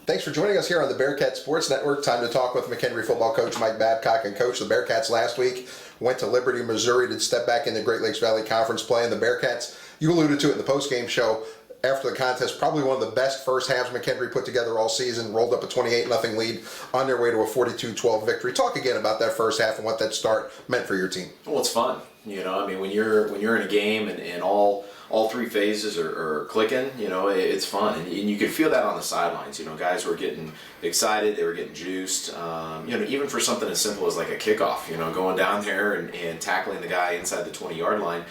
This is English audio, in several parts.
Thanks for joining us here on the Bearcats Sports Network. Time to talk with McKendree football coach Mike Babcock. And coach, the Bearcats last week went to Liberty, Missouri to step back into Great Lakes Valley Conference play. And the Bearcats, you alluded to it in the post-game show, after the contest, probably one of the best first halves McKendree put together all season, rolled up a 28-0 lead on their way to a 42-12 victory. Talk again about that first half and what that start meant for your team. Well, it's fun. You know, I mean, when you're in a game and all three phases are clicking, you know, it's fun. And you could feel that on the sidelines. You know, guys were getting excited, they were getting juiced. You know, even for something as simple as like a kickoff, you know, going down there and tackling the guy inside the 20-yard line,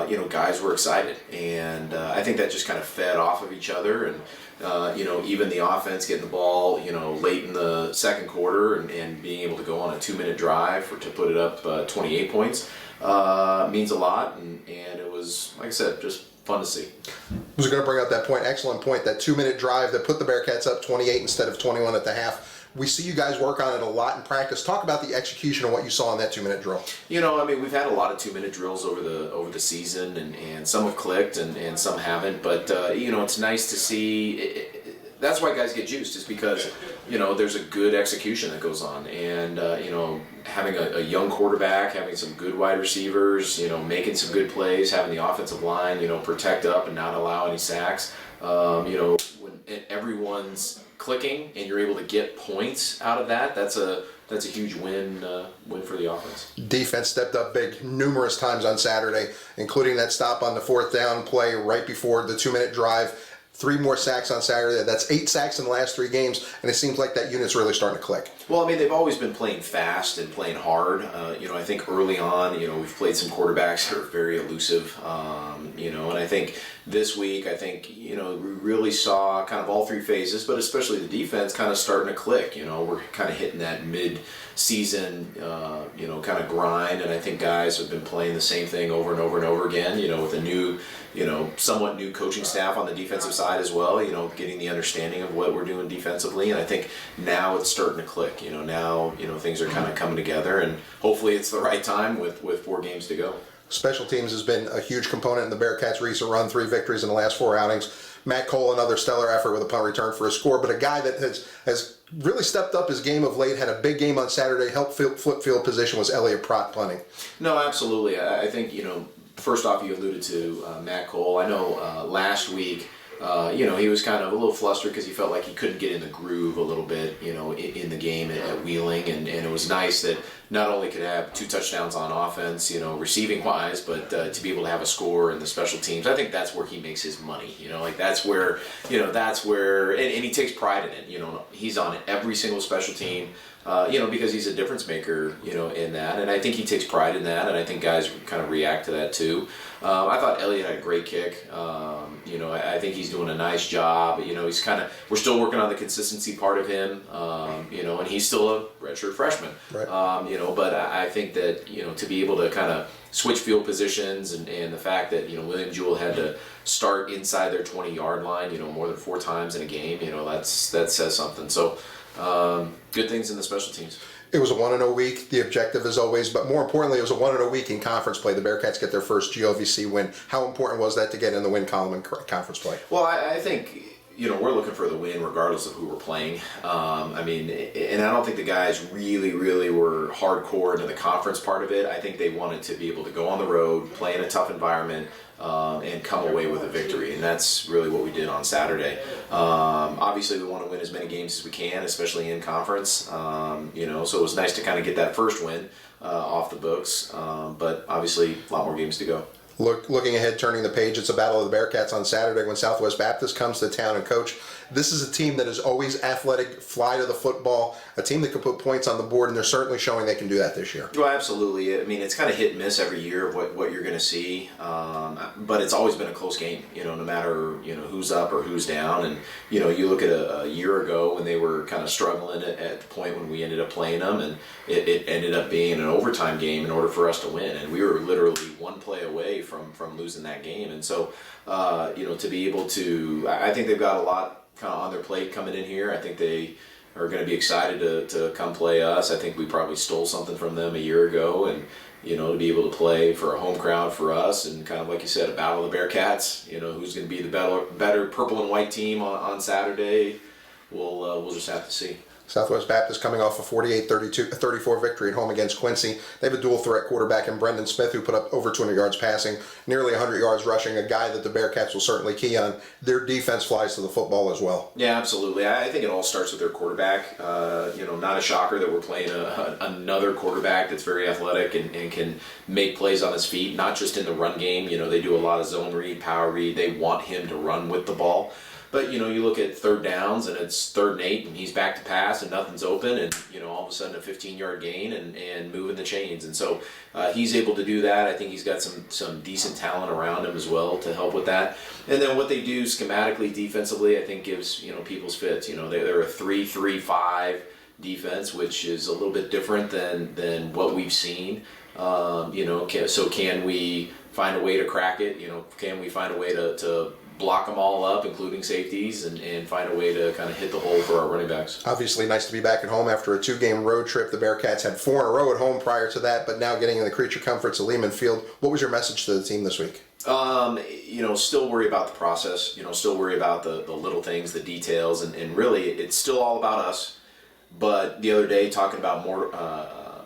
you know, guys were excited. And I think that just kind of fed off of each other. And, you know, even the offense getting the ball, you know, late in the second quarter and being able to go on a 2-minute drive to put it up 28 points. Means a lot, and it was, like I said, just fun to see. I was going to bring up that point, excellent point, that 2-minute drive that put the Bearcats up 28 instead of 21 at the half. We see you guys work on it a lot in practice. Talk about the execution of what you saw in that 2-minute drill. You know, I mean, we've had a lot of 2-minute drills over the season, and some have clicked and some haven't, but, you know, it's nice to see. That's why guys get juiced, is because, you know, there's a good execution that goes on. And, you know, having a young quarterback, having some good wide receivers, you know, making some good plays, having the offensive line, you know, protect up and not allow any sacks. You know, when everyone's clicking and you're able to get points out of that, that's a huge win for the offense. Defense stepped up big numerous times on Saturday, including that stop on the fourth down play right before the 2-minute drive. 3 more sacks on Saturday. That's 8 sacks in the last 3 games, and it seems like that unit's really starting to click. Well, I mean, they've always been playing fast and playing hard. You know, I think early on, you know, we've played some quarterbacks that are very elusive. You know, and I think this week, you know, we really saw kind of all 3 phases, but especially the defense kind of starting to click. You know, we're kind of hitting that mid-season, you know, kind of grind, and I think guys have been playing the same thing over and over and over again, you know, with a new, you know, somewhat new coaching staff on the defensive side as well, you know, getting the understanding of what we're doing defensively, and I think now it's starting to click. You know, now, you know, things are kind of coming together, and hopefully it's the right time with 4 games to go. Special teams has been a huge component in the Bearcats' recent run, 3 victories in the last 4 outings. Matt Cole, another stellar effort with a punt return for a score, but a guy that has really stepped up his game of late, had a big game on Saturday, helped flip field position, was Elliot Pratt punting. No, absolutely. I think, you know, first off, you alluded to Matt Cole. I know last week, you know, he was kind of a little flustered because he felt like he couldn't get in the groove a little bit, you know, in the game at Wheeling, and it was nice that not only could have 2 touchdowns on offense, you know, receiving wise, but to be able to have a score in the special teams. I think that's where he makes his money, you know, like that's where, and he takes pride in it. You know, he's on every single special team. You know, because he's a difference maker, you know, in that, and I think he takes pride in that, and I think guys kind of react to that too. I thought Elliot had a great kick. You know, I think he's doing a nice job. You know, we're still working on the consistency part of him. You know, and he's still a redshirt freshman. Right. You know, but I think that, you know, to be able to kind of switch field positions and the fact that, you know, William Jewell had to start inside their 20-yard line, you know, more than 4 times in a game, you know, that says something. So. Good things in the special teams. It was a 1-0 week, the objective as always, but more importantly, it was a 1-0 week in conference play. The Bearcats get their first GLVC win. How important was that to get in the win column in conference play? Well, I think, you know, we're looking for the win regardless of who we're playing. I mean, and I don't think the guys really were hardcore into the conference part of it. I think they wanted to be able to go on the road, play in a tough environment, and come away with a victory, and that's really what we did on Saturday. Obviously, we want to win as many games as we can, especially in conference. You know, so it was nice to kind of get that first win off the books, but obviously a lot more games to go. Looking ahead, turning the page, it's a battle of the Bearcats on Saturday when Southwest Baptist comes to town. And Coach, this is a team that is always athletic, fly to the football, a team that can put points on the board, and they're certainly showing they can do that this year. Well, absolutely. I mean, it's kind of hit and miss every year of what you're going to see, but it's always been a close game, you know, no matter, you know, who's up or who's down. And, you know, you look at a year ago when they were kind of struggling at the point when we ended up playing them, and it ended up being an overtime game in order for us to win, and we were literally 1 play away from losing that game. And so, you know, to be able to, I think they've got a lot kind of on their plate coming in here. I think they are going to be excited to come play us. I think we probably stole something from them a year ago, and, you know, to be able to play for a home crowd for us, and kind of like you said, a battle of the Bearcats, you know, who's going to be the better purple and white team on Saturday. we'll just have to see. Southwest Baptist coming off a 48-34 victory at home against Quincy. They have a dual threat quarterback in Brendan Smith, who put up over 200 yards passing, nearly 100 yards rushing, a guy that the Bearcats will certainly key on. Their defense flies to the football as well. Yeah, absolutely. I think it all starts with their quarterback. Not a shocker that we're playing another quarterback that's very athletic and can make plays on his feet, not just in the run game. They do a lot of zone read, power read. They want him to run with the ball. But, you look at third downs and it's 3rd and 8 and he's back to pass and nothing's open and, all of a sudden a 15-yard gain and moving the chains. And so he's able to do that. I think he's got some decent talent around him as well to help with that. And then what they do schematically, defensively, I think gives, people's fits. They're a 3-3-5 defense, which is a little bit different than what we've seen. So can we find a way to crack it? Can we find a way to block them all up, including safeties, and find a way to kind of hit the hole for our running backs? Obviously, nice to be back at home after a 2-game road trip. The Bearcats had 4 in a row at home prior to that, but now getting in the creature comforts of Lehman Field. What was your message to the team this week? Still worry about the process. Still worry about the little things, the details, and really, it's still all about us. But the other day, talking about more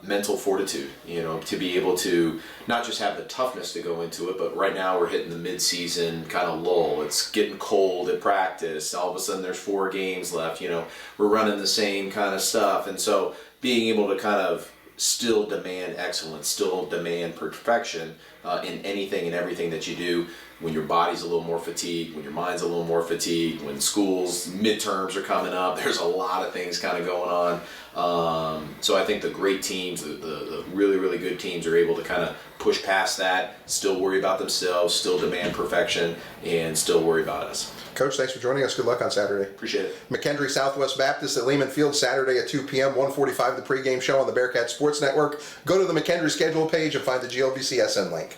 mental fortitude, to be able to not just have the toughness to go into it, but right now we're hitting the mid-season kind of lull. It's getting cold at practice. All of a sudden there's 4 games left. We're running the same kind of stuff. And so being able to kind of still demand excellence, still demand perfection in anything and everything that you do, when your body's a little more fatigued, when your mind's a little more fatigued, when schools, midterms are coming up, there's a lot of things kind of going on. So I think the great teams, the really, really good teams are able to kind of push past that, still worry about themselves, still demand perfection, and still worry about us. Coach, thanks for joining us. Good luck on Saturday. Appreciate it. McKendree Southwest Baptist at Lehman Field, Saturday at 2 p.m., 1:45, the pregame show on the Bearcats Sports Network. Go to the McKendree schedule page and find the GLVC SN link.